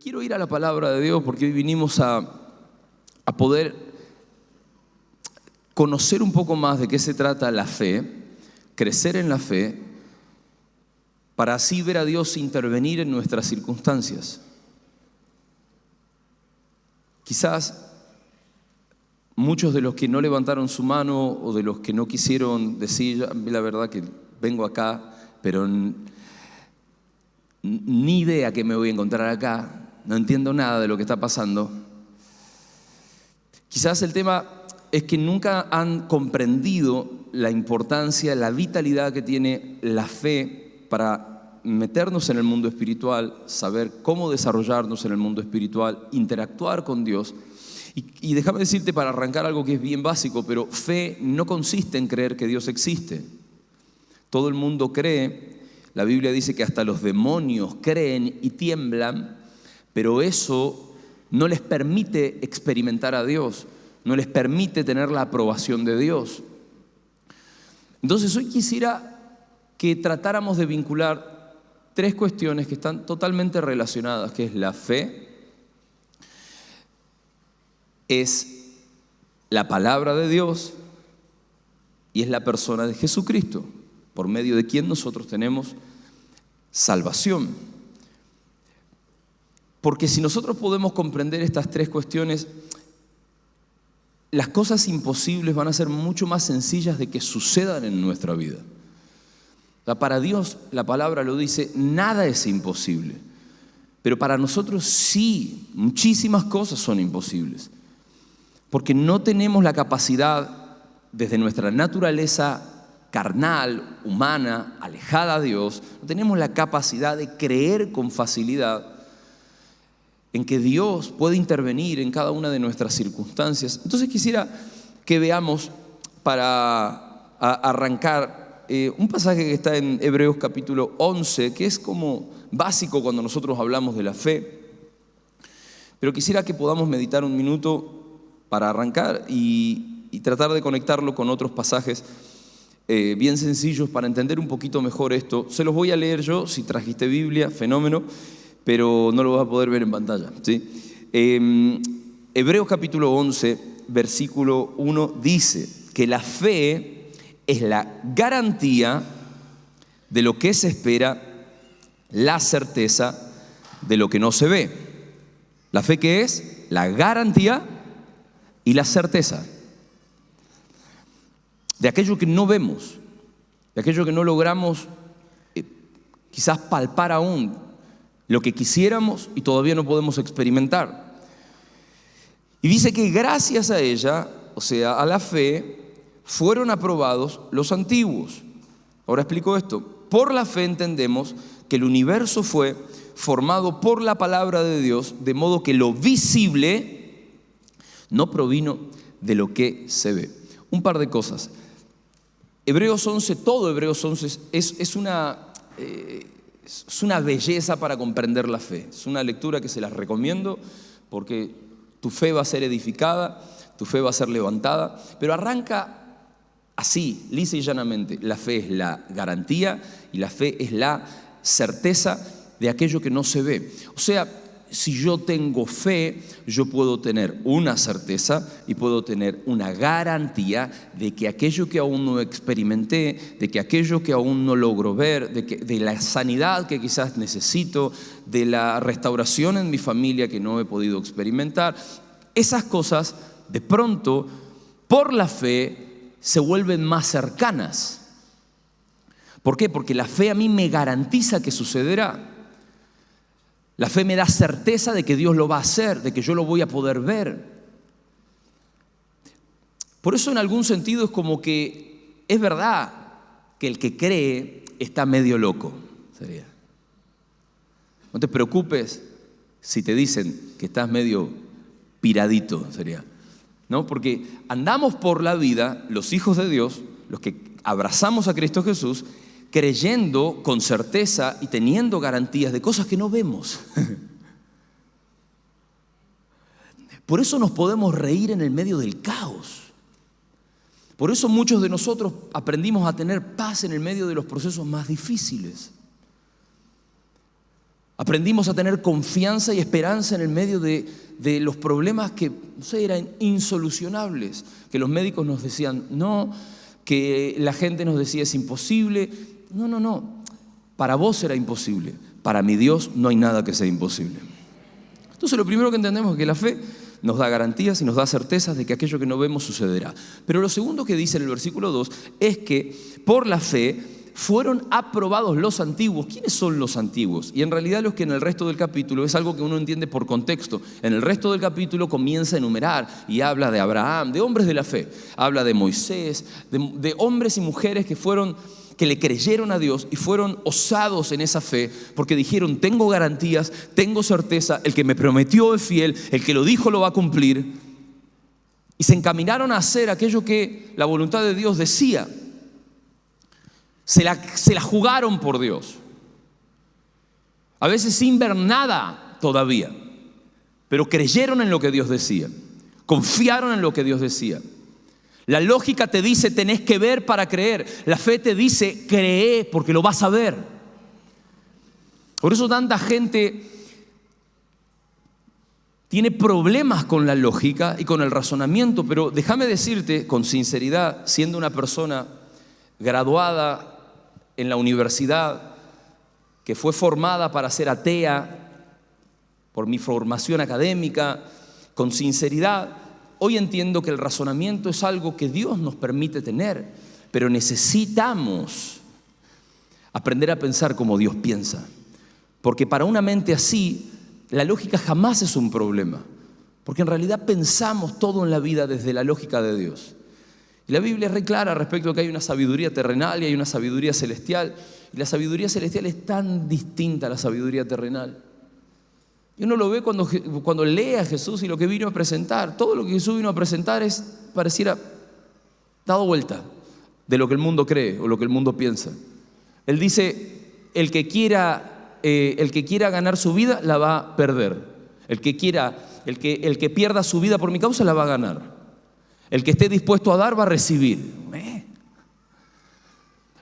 Quiero ir a la palabra de Dios porque hoy vinimos a poder conocer un poco más de qué se trata la fe, crecer en la fe, para así ver a Dios intervenir en nuestras circunstancias. Quizás muchos de los que no levantaron su mano o de los que no quisieron decir, la verdad que vengo acá, pero ni idea que me voy a encontrar acá, no entiendo nada de lo que está pasando. Quizás el tema es que nunca han comprendido la importancia, la vitalidad que tiene la fe para meternos en el mundo espiritual, saber cómo desarrollarnos en el mundo espiritual, interactuar con Dios. Y déjame decirte para arrancar algo que es bien básico, pero fe no consiste en creer que Dios existe. Todo el mundo cree, la Biblia dice que hasta los demonios creen y tiemblan, pero eso no les permite experimentar a Dios, no les permite tener la aprobación de Dios. Entonces hoy quisiera que tratáramos de vincular tres cuestiones que están totalmente relacionadas, que es la fe, es la palabra de Dios y es la persona de Jesucristo, por medio de quien nosotros tenemos salvación. Porque si nosotros podemos comprender estas tres cuestiones, las cosas imposibles van a ser mucho más sencillas de que sucedan en nuestra vida. O sea, para Dios, la palabra lo dice, nada es imposible. Pero para nosotros sí, muchísimas cosas son imposibles. Porque no tenemos la capacidad, desde nuestra naturaleza carnal, humana, alejada de Dios, no tenemos la capacidad de creer con facilidad en que Dios puede intervenir en cada una de nuestras circunstancias. Entonces quisiera que veamos, para arrancar, un pasaje que está en Hebreos capítulo 11, que es como básico cuando nosotros hablamos de la fe. Pero quisiera que podamos meditar un minuto para arrancar y tratar de conectarlo con otros pasajes bien sencillos para entender un poquito mejor esto. Se los voy a leer yo, si trajiste Biblia, fenómeno, pero no lo vas a poder ver en pantalla, ¿sí? Hebreos capítulo 11, versículo 1 dice que la fe es la garantía de lo que se espera, la certeza de lo que no se ve. ¿La fe qué es? La garantía y la certeza de aquello que no vemos, de aquello que no logramos quizás palpar aún, lo que quisiéramos y todavía no podemos experimentar. Y dice que gracias a ella, o sea, a la fe, fueron aprobados los antiguos. Ahora explico esto. Por la fe entendemos que el universo fue formado por la palabra de Dios, de modo que lo visible no provino de lo que se ve. Un par de cosas. Hebreos 11, todo Hebreos 11 es una belleza para comprender la fe. Es una lectura que se las recomiendo porque tu fe va a ser edificada, tu fe va a ser levantada, pero arranca así, lisa y llanamente. La fe es la garantía y la fe es la certeza de aquello que no se ve. O sea, si yo tengo fe, yo puedo tener una certeza y puedo tener una garantía de que aquello que aún no experimenté, de que aquello que aún no logro ver, de la sanidad que quizás necesito, de la restauración en mi familia que no he podido experimentar, esas cosas de pronto, por la fe, se vuelven más cercanas. ¿Por qué? Porque la fe a mí me garantiza que sucederá. La fe me da certeza de que Dios lo va a hacer, de que yo lo voy a poder ver. Por eso en algún sentido es como que es verdad que el que cree está medio loco, sería. No te preocupes si te dicen que estás medio piradito, sería. ¿No? Porque andamos por la vida, los hijos de Dios, los que abrazamos a Cristo Jesús, creyendo con certeza y teniendo garantías de cosas que no vemos. Por eso nos podemos reír en el medio del caos. Por eso muchos de nosotros aprendimos a tener paz en el medio de los procesos más difíciles. Aprendimos a tener confianza y esperanza en el medio de los problemas que, no sé, eran insolucionables, que los médicos nos decían no, que la gente nos decía es imposible. No, para vos era imposible, para mi Dios no hay nada que sea imposible. Entonces lo primero que entendemos es que la fe nos da garantías y nos da certezas de que aquello que no vemos sucederá. Pero lo segundo que dice en el versículo 2 es que por la fe fueron aprobados los antiguos. ¿Quiénes son los antiguos? Y en realidad los que en el resto del capítulo es algo que uno entiende por contexto. En el resto del capítulo comienza a enumerar y habla de Abraham, de hombres de la fe. Habla de Moisés, de hombres y mujeres que le creyeron a Dios y fueron osados en esa fe porque dijeron, tengo garantías, tengo certeza, el que me prometió es fiel, el que lo dijo lo va a cumplir. Y se encaminaron a hacer aquello que la voluntad de Dios decía. Se la jugaron por Dios. A veces sin ver nada todavía, pero creyeron en lo que Dios decía, confiaron en lo que Dios decía. La lógica te dice tenés que ver para creer. La fe te dice cree porque lo vas a ver. Por eso tanta gente tiene problemas con la lógica y con el razonamiento, pero déjame decirte con sinceridad, siendo una persona graduada en la universidad, que fue formada para ser atea por mi formación académica, con sinceridad, hoy entiendo que el razonamiento es algo que Dios nos permite tener, pero necesitamos aprender a pensar como Dios piensa, porque para una mente así, la lógica jamás es un problema, porque en realidad pensamos todo en la vida desde la lógica de Dios. Y la Biblia es re clara respecto a que hay una sabiduría terrenal y hay una sabiduría celestial. Y la sabiduría celestial es tan distinta a la sabiduría terrenal. Y uno lo ve cuando lee a Jesús y lo que vino a presentar. Todo lo que Jesús vino a presentar pareciera dado vuelta de lo que el mundo cree o lo que el mundo piensa. Él dice, el que quiera ganar su vida la va a perder. El que pierda su vida por mi causa la va a ganar. El que esté dispuesto a dar va a recibir.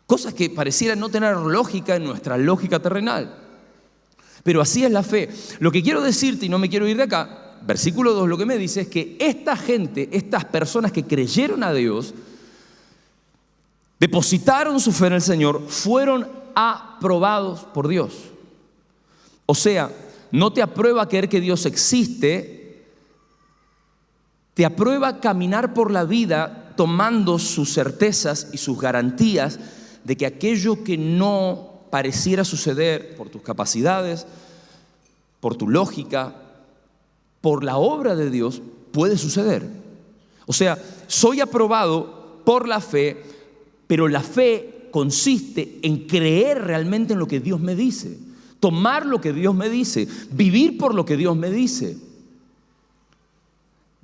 Cosas que parecieran no tener lógica en nuestra lógica terrenal. Pero así es la fe. Lo que quiero decirte, y no me quiero ir de acá, versículo 2 lo que me dice es que esta gente, estas personas que creyeron a Dios, depositaron su fe en el Señor, fueron aprobados por Dios. O sea, no te aprueba creer que Dios existe, te aprueba caminar por la vida tomando sus certezas y sus garantías de que aquello que no pareciera suceder por tus capacidades, por tu lógica, por la obra de Dios, puede suceder. O sea, soy aprobado por la fe, pero la fe consiste en creer realmente en lo que Dios me dice, tomar lo que Dios me dice, vivir por lo que Dios me dice.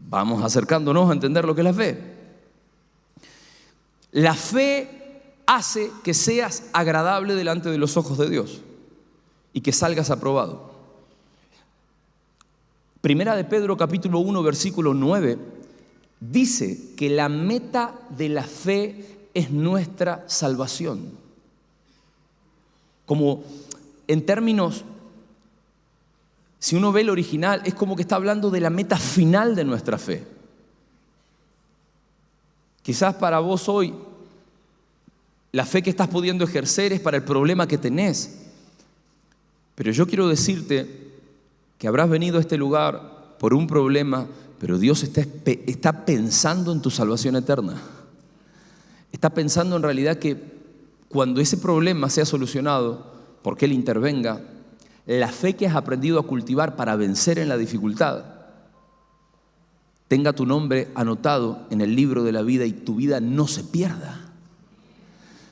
Vamos acercándonos a entender lo que es la fe. La fe hace que seas agradable delante de los ojos de Dios y que salgas aprobado. Primera de Pedro capítulo 1 versículo 9 dice que la meta de la fe es nuestra salvación. Como en términos, si uno ve el original, es como que está hablando de la meta final de nuestra fe. Quizás para vos hoy, la fe que estás pudiendo ejercer es para el problema que tenés. Pero yo quiero decirte que habrás venido a este lugar por un problema, pero Dios está pensando en tu salvación eterna. Está pensando en realidad que cuando ese problema sea solucionado, porque Él intervenga, la fe que has aprendido a cultivar para vencer en la dificultad tenga tu nombre anotado en el libro de la vida y tu vida no se pierda.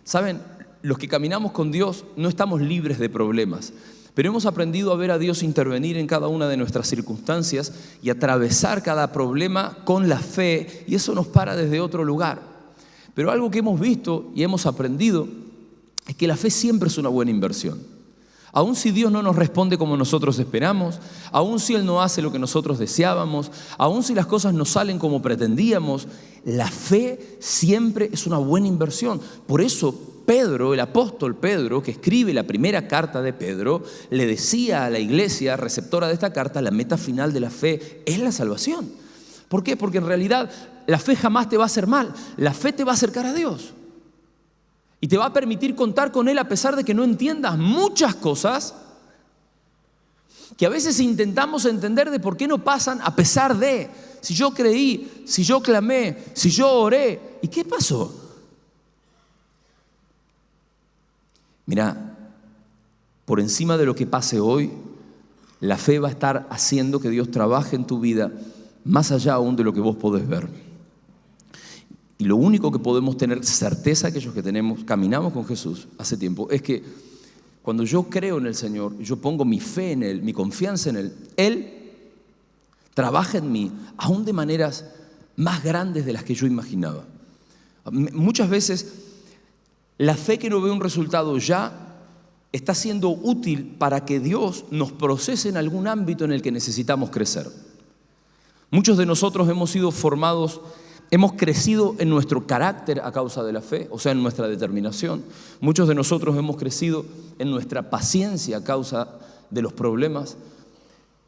¿Saben? Los que caminamos con Dios no estamos libres de problemas, pero hemos aprendido a ver a Dios intervenir en cada una de nuestras circunstancias y atravesar cada problema con la fe, y eso nos para desde otro lugar. Pero algo que hemos visto y hemos aprendido es que la fe siempre es una buena inversión. Aun si Dios no nos responde como nosotros esperamos, aun si Él no hace lo que nosotros deseábamos, aun si las cosas no salen como pretendíamos, la fe siempre es una buena inversión. Por eso Pedro, el apóstol Pedro, que escribe la primera carta de Pedro, le decía a la iglesia receptora de esta carta, la meta final de la fe es la salvación. ¿Por qué? Porque en realidad la fe jamás te va a hacer mal, la fe te va a acercar a Dios. Y te va a permitir contar con Él a pesar de que no entiendas muchas cosas que a veces intentamos entender de por qué no pasan a pesar de, si yo creí, si yo clamé, si yo oré, ¿y qué pasó? Mira, por encima de lo que pase hoy, la fe va a estar haciendo que Dios trabaje en tu vida más allá aún de lo que vos podés ver. Y lo único que podemos tener certeza, aquellos que caminamos con Jesús hace tiempo, es que cuando yo creo en el Señor, yo pongo mi fe en Él, mi confianza en Él, Él trabaja en mí, aún de maneras más grandes de las que yo imaginaba. Muchas veces la fe que no ve un resultado ya está siendo útil para que Dios nos procese en algún ámbito en el que necesitamos crecer. Muchos de nosotros hemos sido formados, hemos crecido en nuestro carácter a causa de la fe, o sea, en nuestra determinación. Muchos de nosotros hemos crecido en nuestra paciencia a causa de los problemas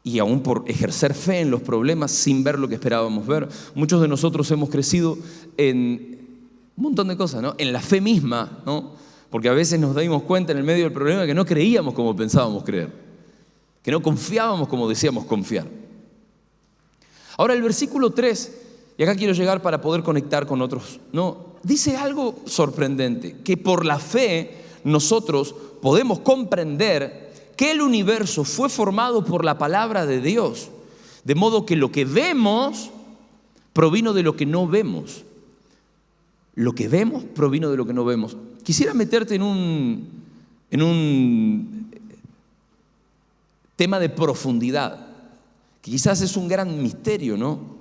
y aún por ejercer fe en los problemas sin ver lo que esperábamos ver. Muchos de nosotros hemos crecido en un montón de cosas, ¿no? En la fe misma, ¿no? Porque a veces nos dimos cuenta en el medio del problema que no creíamos como pensábamos creer, que no confiábamos como decíamos confiar. Ahora el versículo 3, y acá quiero llegar para poder conectar con otros, ¿no? Dice algo sorprendente, que por la fe nosotros podemos comprender que el universo fue formado por la palabra de Dios, de modo que lo que vemos provino de lo que no vemos. Lo que vemos provino de lo que no vemos. Quisiera meterte en un tema de profundidad, que quizás es un gran misterio, ¿no?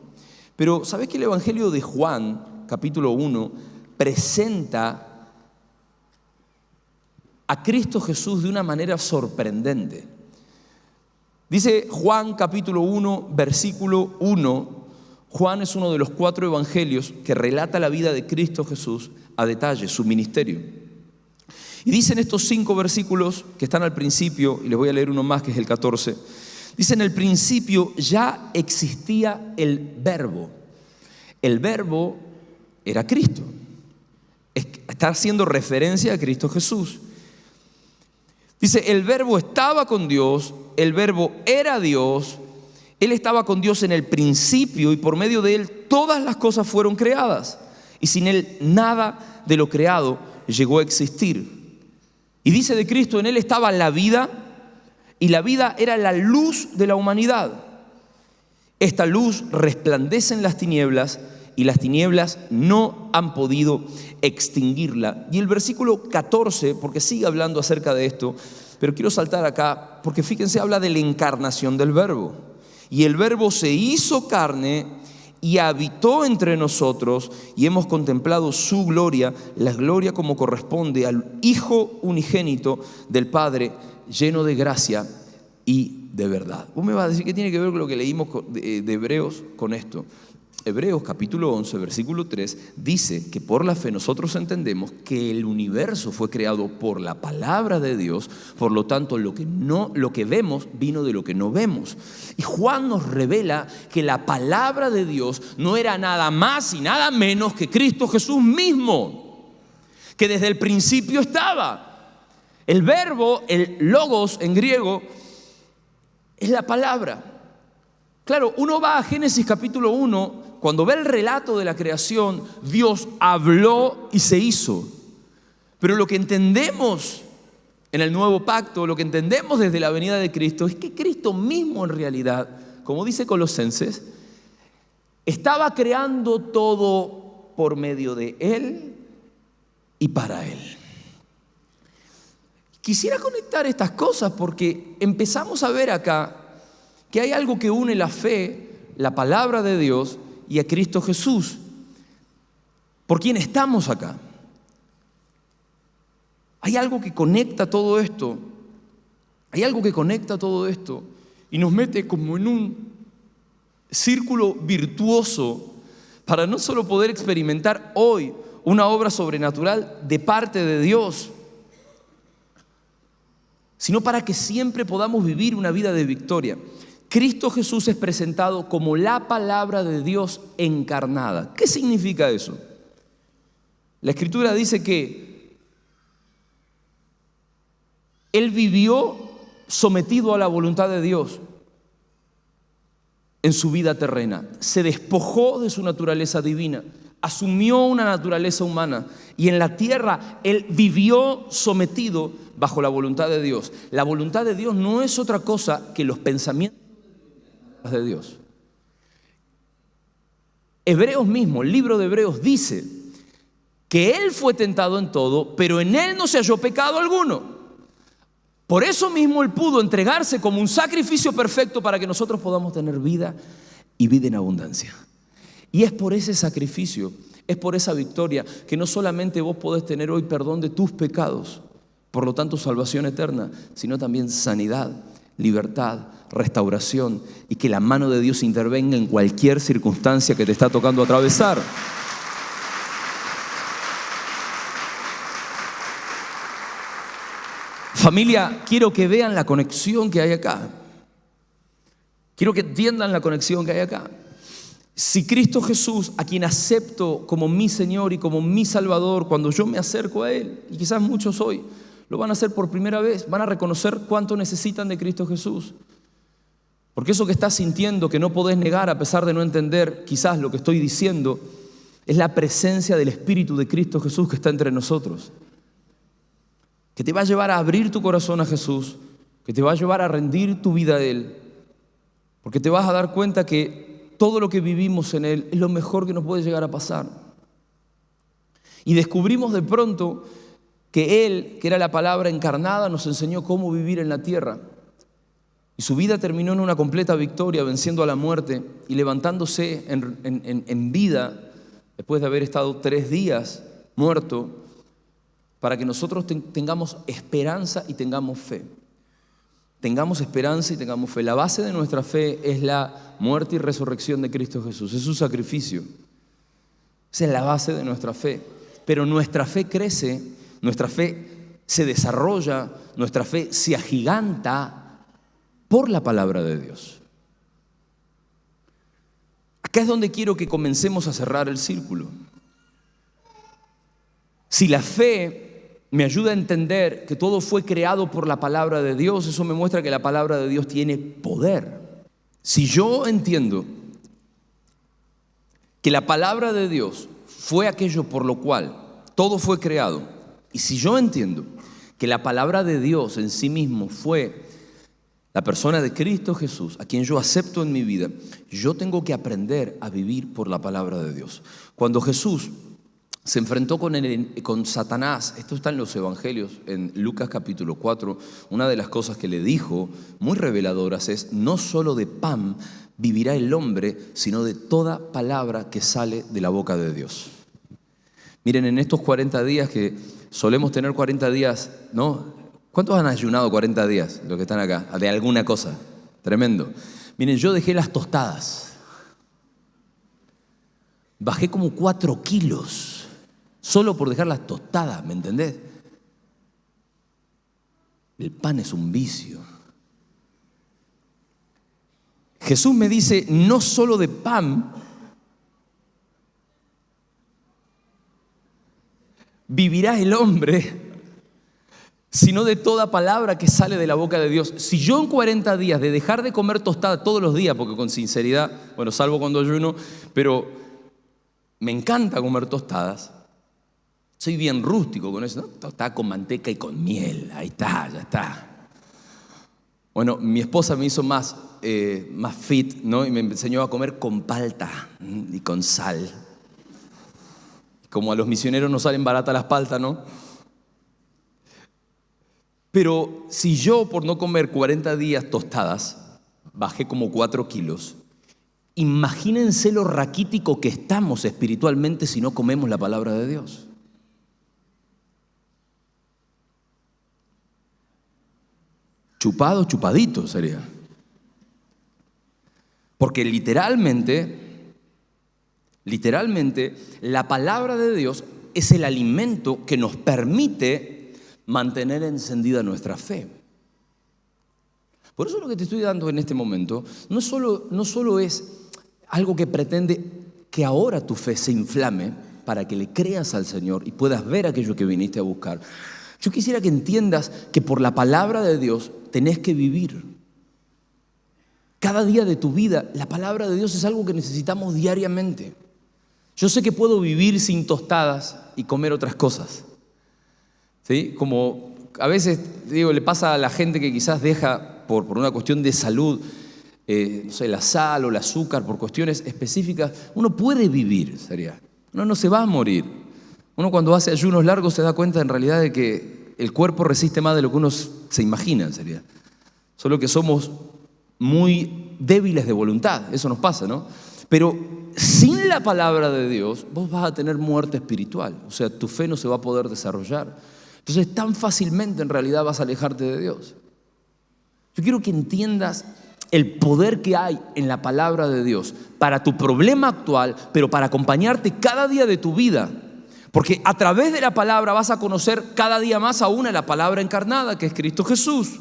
Pero ¿sabés que el Evangelio de Juan, capítulo 1, presenta a Cristo Jesús de una manera sorprendente? Dice Juan, capítulo 1, versículo 1, Juan es uno de los 4 evangelios que relata la vida de Cristo Jesús a detalle, su ministerio. Y dicen estos 5 versículos que están al principio, y les voy a leer uno más que es el 14. Dice, en el principio ya existía el Verbo. El Verbo era Cristo. Está haciendo referencia a Cristo Jesús. Dice, el Verbo estaba con Dios, el Verbo era Dios, Él estaba con Dios en el principio y por medio de Él todas las cosas fueron creadas. Y sin Él nada de lo creado llegó a existir. Y dice de Cristo, en Él estaba la vida, y la vida era la luz de la humanidad. Esta luz resplandece en las tinieblas y las tinieblas no han podido extinguirla. Y el versículo 14, porque sigue hablando acerca de esto, pero quiero saltar acá, porque fíjense, habla de la encarnación del Verbo. Y el Verbo se hizo carne y habitó entre nosotros y hemos contemplado su gloria, la gloria como corresponde al Hijo unigénito del Padre, lleno de gracia y de verdad. Vos me vas a decir qué tiene que ver con lo que leímos de Hebreos con esto. Hebreos capítulo 11, versículo 3 dice que por la fe nosotros entendemos que el universo fue creado por la palabra de Dios, por lo tanto lo que vemos vino de lo que no vemos. Y Juan nos revela que la palabra de Dios no era nada más y nada menos que Cristo Jesús mismo, que desde el principio estaba. El verbo, el logos en griego, es la palabra. Claro, uno va a Génesis capítulo 1, cuando ve el relato de la creación, Dios habló y se hizo. Pero lo que entendemos en el nuevo pacto, lo que entendemos desde la venida de Cristo, es que Cristo mismo en realidad, como dice Colosenses, estaba creando todo por medio de Él y para Él. Quisiera conectar estas cosas porque empezamos a ver acá que hay algo que une la fe, la palabra de Dios y a Cristo Jesús, por quien estamos acá. Hay algo que conecta todo esto, y nos mete como en un círculo virtuoso para no solo poder experimentar hoy una obra sobrenatural de parte de Dios, sino para que siempre podamos vivir una vida de victoria. Cristo Jesús es presentado como la palabra de Dios encarnada. ¿Qué significa eso? La Escritura dice que Él vivió sometido a la voluntad de Dios en su vida terrena. Se despojó de su naturaleza divina, asumió una naturaleza humana y en la tierra Él vivió sometido bajo la voluntad de Dios. La voluntad de Dios no es otra cosa que los pensamientos de Dios. Hebreos mismo, el libro de Hebreos dice que Él fue tentado en todo, pero en Él no se halló pecado alguno. Por eso mismo Él pudo entregarse como un sacrificio perfecto para que nosotros podamos tener vida y vida en abundancia. Y es por ese sacrificio, es por esa victoria que no solamente vos podés tener hoy perdón de tus pecados, por lo tanto salvación eterna, sino también sanidad, libertad, restauración y que la mano de Dios intervenga en cualquier circunstancia que te está tocando atravesar. Familia, quiero que vean la conexión que hay acá. Quiero que entiendan la conexión que hay acá. Si Cristo Jesús, a quien acepto como mi Señor y como mi Salvador, cuando yo me acerco a Él, y quizás muchos hoy lo van a hacer por primera vez, van a reconocer cuánto necesitan de Cristo Jesús. Porque eso que estás sintiendo, que no podés negar a pesar de no entender quizás lo que estoy diciendo, es la presencia del Espíritu de Cristo Jesús que está entre nosotros. Que te va a llevar a abrir tu corazón a Jesús, que te va a llevar a rendir tu vida a Él, porque te vas a dar cuenta que todo lo que vivimos en Él es lo mejor que nos puede llegar a pasar. Y descubrimos de pronto que Él, que era la palabra encarnada, nos enseñó cómo vivir en la tierra. Y su vida terminó en una completa victoria, venciendo a la muerte y levantándose en vida, después de haber estado 3 días muerto, para que nosotros tengamos esperanza y tengamos fe. Tengamos esperanza y tengamos fe. La base de nuestra fe es la muerte y resurrección de Cristo Jesús. Es su sacrificio. Esa es la base de nuestra fe. Pero nuestra fe crece, nuestra fe se desarrolla, nuestra fe se agiganta por la palabra de Dios. Acá es donde quiero que comencemos a cerrar el círculo. Si la fe me ayuda a entender que todo fue creado por la palabra de Dios, eso me muestra que la palabra de Dios tiene poder. Si yo entiendo que la palabra de Dios fue aquello por lo cual todo fue creado, y si yo entiendo que la palabra de Dios en sí mismo fue la persona de Cristo Jesús, a quien yo acepto en mi vida, yo tengo que aprender a vivir por la palabra de Dios. Cuando Jesús se enfrentó con Satanás, esto está en los evangelios, en Lucas capítulo 4, una de las cosas que le dijo, muy reveladoras, es: no solo de pan vivirá el hombre, sino de toda palabra que sale de la boca de Dios. Miren, en estos 40 días que solemos tener 40 días, ¿no? ¿Cuántos han ayunado 40 días, los que están acá, de alguna cosa? Tremendo. Miren, yo dejé las tostadas. Bajé como 4 kilos. Solo por dejar las tostadas, ¿me entendés? El pan es un vicio. Jesús me dice, no solo de pan vivirá el hombre, sino de toda palabra que sale de la boca de Dios. Si yo en 40 días de dejar de comer tostada todos los días, porque con sinceridad, bueno, salvo cuando ayuno, pero me encanta comer tostadas, soy bien rústico con eso, ¿no? Tostada con manteca y con miel, ahí está, ya está. Bueno, mi esposa me hizo más fit, ¿no? Y me enseñó a comer con palta y con sal. Como a los misioneros nos salen baratas las paltas, ¿no? Pero si yo por no comer 40 días tostadas bajé como 4 kilos, imagínense lo raquítico que estamos espiritualmente si no comemos la palabra de Dios. Chupado, chupadito sería. Porque literalmente, la palabra de Dios es el alimento que nos permite mantener encendida nuestra fe. Por eso lo que te estoy dando en este momento no solo es algo que pretende que ahora tu fe se inflame para que le creas al Señor y puedas ver aquello que viniste a buscar. Yo quisiera que entiendas que por la palabra de Dios tenés que vivir. Cada día de tu vida, la palabra de Dios es algo que necesitamos diariamente. Yo sé que puedo vivir sin tostadas y comer otras cosas, ¿sí? Como a veces le pasa a la gente que quizás deja por una cuestión de salud, no sé, la sal o el azúcar, por cuestiones específicas. Uno puede vivir, uno no se va a morir. Uno cuando hace ayunos largos se da cuenta en realidad de que el cuerpo resiste más de lo que uno se imagina, Solo que somos muy débiles de voluntad, eso nos pasa, ¿no? Pero sin la palabra de Dios, vos vas a tener muerte espiritual, o sea, tu fe no se va a poder desarrollar. Entonces, tan fácilmente en realidad vas a alejarte de Dios. Yo quiero que entiendas el poder que hay en la palabra de Dios para tu problema actual, pero para acompañarte cada día de tu vida. Porque a través de la palabra vas a conocer cada día más aún a la palabra encarnada, que es Cristo Jesús.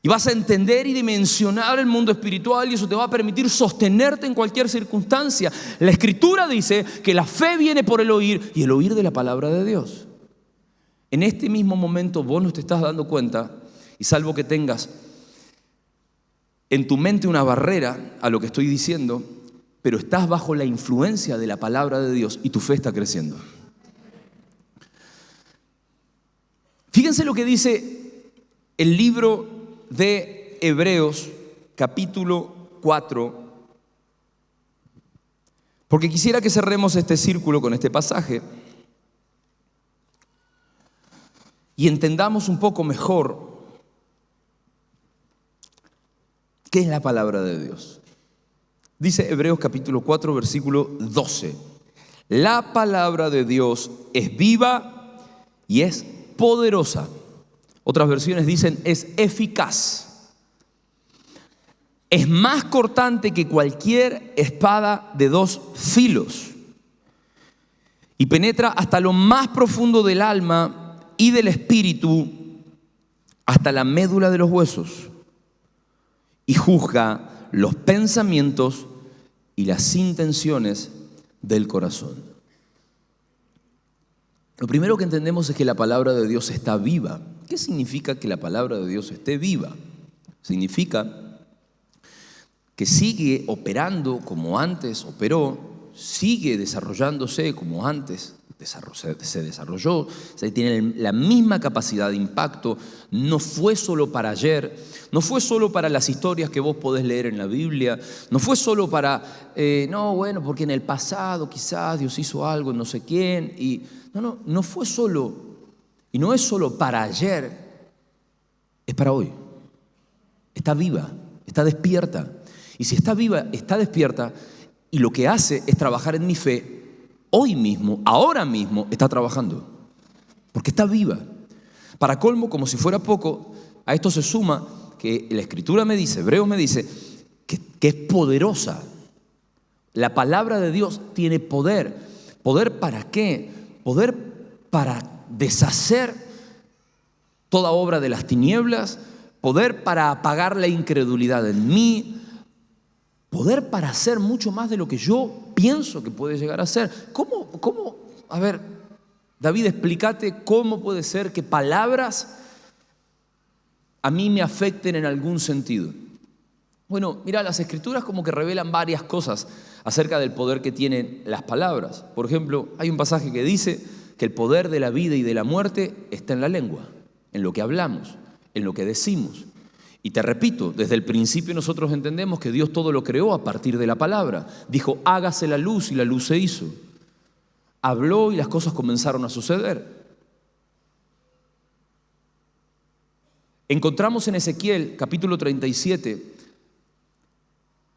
Y vas a entender y dimensionar el mundo espiritual, y eso te va a permitir sostenerte en cualquier circunstancia. La Escritura dice que la fe viene por el oír, y el oír de la palabra de Dios. En este mismo momento vos no te estás dando cuenta, y salvo que tengas en tu mente una barrera a lo que estoy diciendo, pero estás bajo la influencia de la palabra de Dios y tu fe está creciendo. Fíjense lo que dice el libro de Hebreos, capítulo 4, porque quisiera que cerremos este círculo con este pasaje y entendamos un poco mejor qué es la palabra de Dios. Dice Hebreos capítulo 4, versículo 12. La palabra de Dios es viva y es poderosa. Otras versiones dicen es eficaz. Es más cortante que cualquier espada de dos filos y penetra hasta lo más profundo del alma y del espíritu, hasta la médula de los huesos, y juzga los pensamientos y las intenciones del corazón. Lo primero que entendemos es que la palabra de Dios está viva. ¿Qué significa que la palabra de Dios esté viva? Significa que sigue operando como antes operó, sigue desarrollándose como antes se desarrolló, o sea, tiene la misma capacidad de impacto. No fue solo para ayer, no fue solo para las historias que vos podés leer en la Biblia, no fue solo para, porque en el pasado quizás Dios hizo algo en no sé quién, y no fue solo, y no es solo para ayer, es para hoy. Está viva, está despierta, y si está viva, está despierta, y lo que hace es trabajar en mi fe. Hoy mismo, ahora mismo, está trabajando, porque está viva. Para colmo, como si fuera poco, a esto se suma que la Escritura me dice, Hebreos me dice, que es poderosa. La palabra de Dios tiene poder. ¿Poder para qué? Poder para deshacer toda obra de las tinieblas, poder para apagar la incredulidad en mí, poder para hacer mucho más de lo que yo pienso que puede llegar a ser. ¿Cómo? A ver, David, explícate cómo puede ser que palabras a mí me afecten en algún sentido. Bueno, mira, las Escrituras como que revelan varias cosas acerca del poder que tienen las palabras. Por ejemplo, hay un pasaje que dice que el poder de la vida y de la muerte está en la lengua, en lo que hablamos, en lo que decimos. Y te repito, desde el principio nosotros entendemos que Dios todo lo creó a partir de la palabra. Dijo, hágase la luz, y la luz se hizo. Habló y las cosas comenzaron a suceder. Encontramos en Ezequiel, capítulo 37,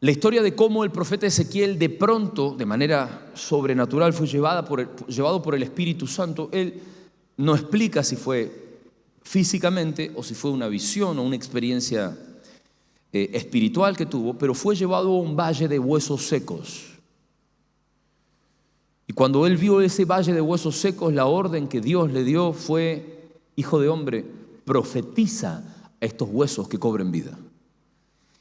la historia de cómo el profeta Ezequiel de pronto, de manera sobrenatural, fue llevado por el Espíritu Santo. Él no explica si fue físicamente o si fue una visión o una experiencia espiritual que tuvo, pero fue llevado a un valle de huesos secos. Y cuando él vio ese valle de huesos secos, la orden que Dios le dio fue: hijo de hombre, profetiza a estos huesos que cobren vida.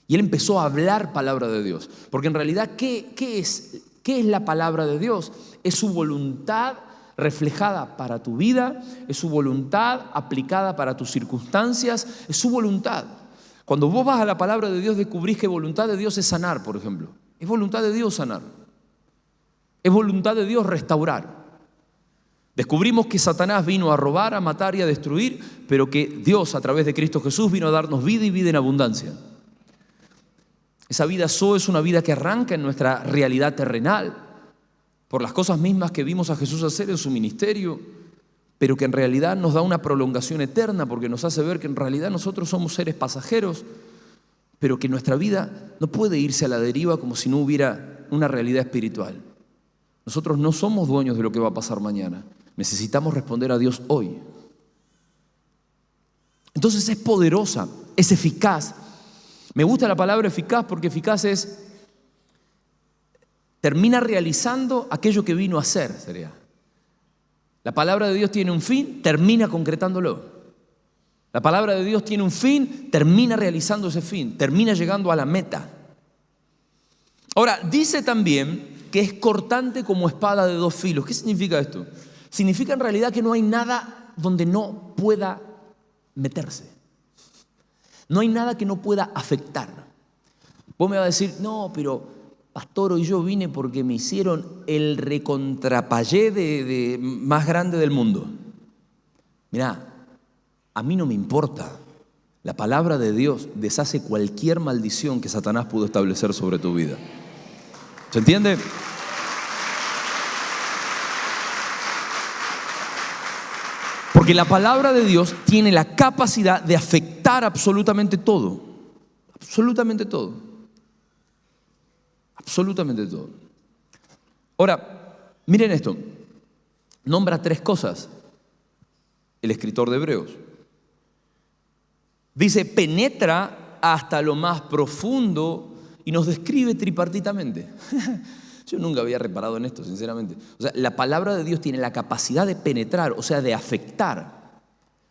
Y él empezó a hablar palabra de Dios. Porque en realidad, ¿qué es la palabra de Dios? Es su voluntad reflejada para tu vida, es su voluntad aplicada para tus circunstancias, es su voluntad. Cuando vos vas a la palabra de Dios, descubrís que voluntad de Dios es sanar, por ejemplo. Es voluntad de Dios sanar. Es voluntad de Dios restaurar. Descubrimos que Satanás vino a robar, a matar y a destruir, pero que Dios, a través de Cristo Jesús, vino a darnos vida y vida en abundancia. Esa vida Zoe es una vida que arranca en nuestra realidad terrenal, por las cosas mismas que vimos a Jesús hacer en su ministerio, pero que en realidad nos da una prolongación eterna, porque nos hace ver que en realidad nosotros somos seres pasajeros, pero que nuestra vida no puede irse a la deriva como si no hubiera una realidad espiritual. Nosotros no somos dueños de lo que va a pasar mañana. Necesitamos responder a Dios hoy. Entonces es poderosa, es eficaz. Me gusta la palabra eficaz porque eficaz es termina realizando aquello que vino a hacer, sería. La palabra de Dios tiene un fin, termina concretándolo. La palabra de Dios tiene un fin, termina realizando ese fin, termina llegando a la meta. Ahora, dice también que es cortante como espada de dos filos. ¿Qué significa esto? Significa en realidad que no hay nada donde no pueda meterse. No hay nada que no pueda afectar. Vos me vas a decir: no, pero pastor, hoy yo vine porque me hicieron el recontrapayé más grande del mundo. Mirá, a mí no me importa. La palabra de Dios deshace cualquier maldición que Satanás pudo establecer sobre tu vida. ¿Se entiende? Porque la palabra de Dios tiene la capacidad de afectar absolutamente todo. Absolutamente todo. Absolutamente todo. Ahora, miren esto. Nombra tres cosas el escritor de Hebreos. Dice: penetra hasta lo más profundo y nos describe tripartitamente. Yo nunca había reparado en esto, sinceramente. O sea, la palabra de Dios tiene la capacidad de penetrar, o sea, de afectar,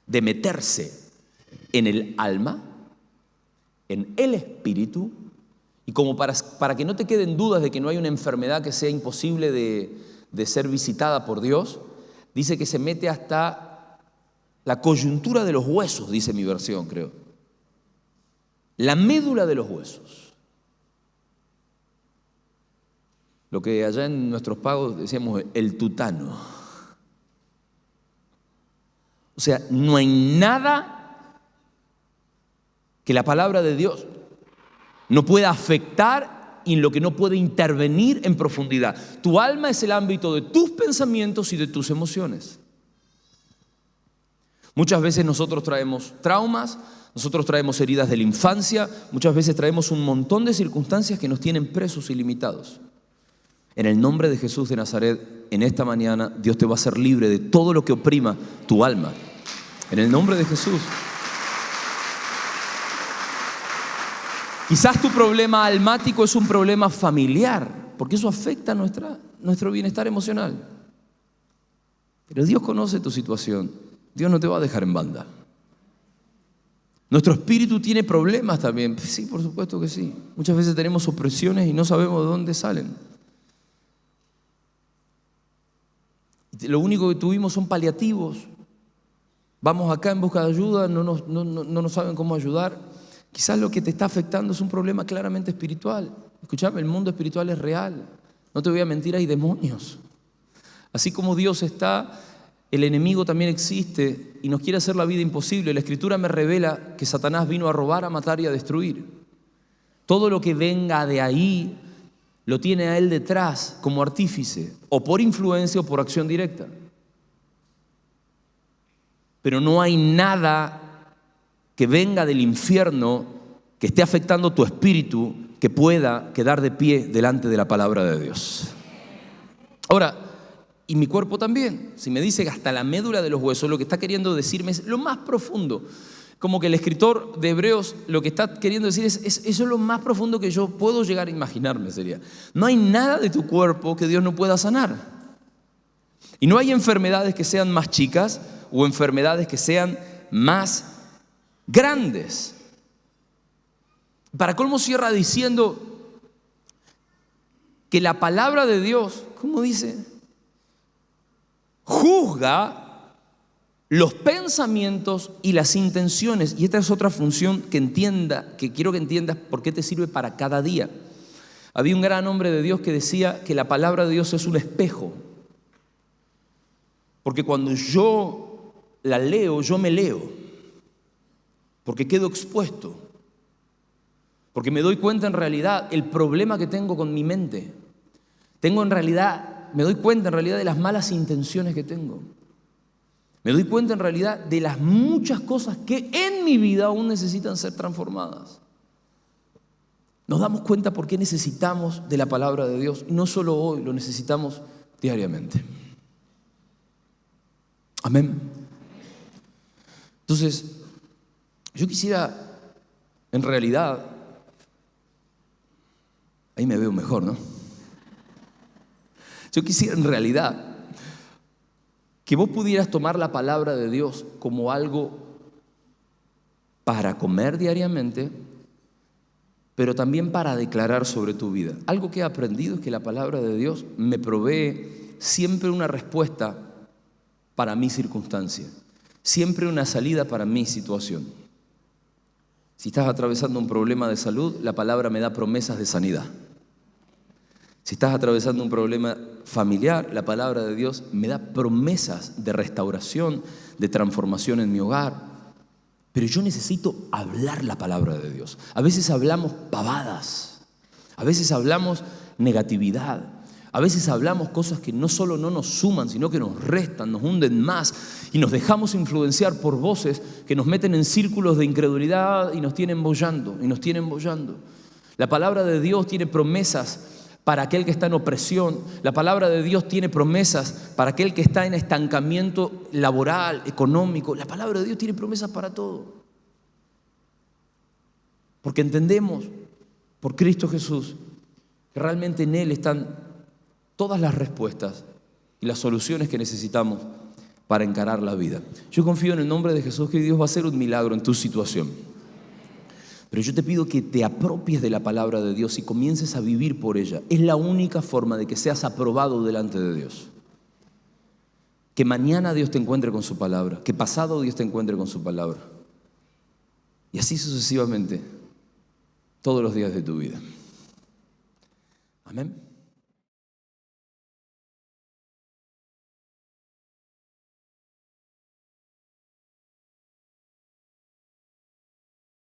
de meterse en el alma, en el espíritu, y como para que no te queden dudas de que no hay una enfermedad que sea imposible de ser visitada por Dios, dice que se mete hasta la coyuntura de los huesos, dice mi versión, creo. La médula de los huesos. Lo que allá en nuestros pagos decíamos el tutano. O sea, no hay nada que la palabra de Dios no pueda afectar y en lo que no puede intervenir en profundidad. Tu alma es el ámbito de tus pensamientos y de tus emociones. Muchas veces nosotros traemos traumas, nosotros traemos heridas de la infancia, muchas veces traemos un montón de circunstancias que nos tienen presos y limitados. En el nombre de Jesús de Nazaret, en esta mañana, Dios te va a hacer libre de todo lo que oprima tu alma. En el nombre de Jesús. Quizás tu problema almático es un problema familiar, porque eso afecta nuestro bienestar emocional. Pero Dios conoce tu situación. Dios no te va a dejar en banda. Nuestro espíritu tiene problemas también. Sí, por supuesto que sí. Muchas veces tenemos opresiones y no sabemos de dónde salen. Lo único que tuvimos son paliativos. Vamos acá en busca de ayuda, no nos saben cómo ayudar. Quizás lo que te está afectando es un problema claramente espiritual. Escuchame, el mundo espiritual es real. No te voy a mentir, hay demonios. Así como Dios está, el enemigo también existe y nos quiere hacer la vida imposible. La Escritura me revela que Satanás vino a robar, a matar y a destruir. Todo lo que venga de ahí lo tiene a él detrás como artífice, o por influencia o por acción directa. Pero no hay nada que venga del infierno que esté afectando tu espíritu que pueda quedar de pie delante de la palabra de Dios. Ahora, y mi cuerpo también. Si me dice hasta la médula de los huesos, lo que está queriendo decirme es lo más profundo. Como que el escritor de Hebreos lo que está queriendo decir es eso es lo más profundo que yo puedo llegar a imaginarme, sería. No hay nada de tu cuerpo que Dios no pueda sanar. Y no hay enfermedades que sean más chicas o enfermedades que sean más grandes. Para colmo cierra diciendo que la palabra de Dios, ¿cómo dice? Juzga los pensamientos y las intenciones. Y esta es otra función que quiero que entiendas por qué te sirve para cada día. Había un gran hombre de Dios que decía que la palabra de Dios es un espejo. Porque cuando yo la leo, yo me leo. Porque quedo expuesto. Porque me doy cuenta en realidad el problema que tengo con mi mente. Me doy cuenta en realidad de las malas intenciones que tengo. Me doy cuenta en realidad de las muchas cosas que en mi vida aún necesitan ser transformadas. Nos damos cuenta por qué necesitamos de la palabra de Dios. Y no solo hoy, lo necesitamos diariamente. Amén. Entonces, yo quisiera, en realidad, ahí me veo mejor, ¿no? Yo quisiera, en realidad, que vos pudieras tomar la palabra de Dios como algo para comer diariamente, pero también para declarar sobre tu vida. Algo que he aprendido es que la palabra de Dios me provee siempre una respuesta para mi circunstancia, siempre una salida para mi situación. Si estás atravesando un problema de salud, la palabra me da promesas de sanidad. Si estás atravesando un problema familiar, la palabra de Dios me da promesas de restauración, de transformación en mi hogar. Pero yo necesito hablar la palabra de Dios. A veces hablamos pavadas, a veces hablamos negatividad, a veces hablamos cosas que no solo no nos suman, sino que nos restan, nos hunden más y nos dejamos influenciar por voces que nos meten en círculos de incredulidad y nos tienen boyando, La palabra de Dios tiene promesas para aquel que está en opresión. La palabra de Dios tiene promesas para aquel que está en estancamiento laboral, económico. La palabra de Dios tiene promesas para todo. Porque entendemos por Cristo Jesús que realmente en Él están todas las respuestas y las soluciones que necesitamos para encarar la vida. Yo confío en el nombre de Jesús que Dios va a hacer un milagro en tu situación. Pero yo te pido que te apropies de la palabra de Dios y comiences a vivir por ella. Es la única forma de que seas aprobado delante de Dios. Que mañana Dios te encuentre con su palabra, que pasado Dios te encuentre con su palabra. Y así sucesivamente, todos los días de tu vida. Amén.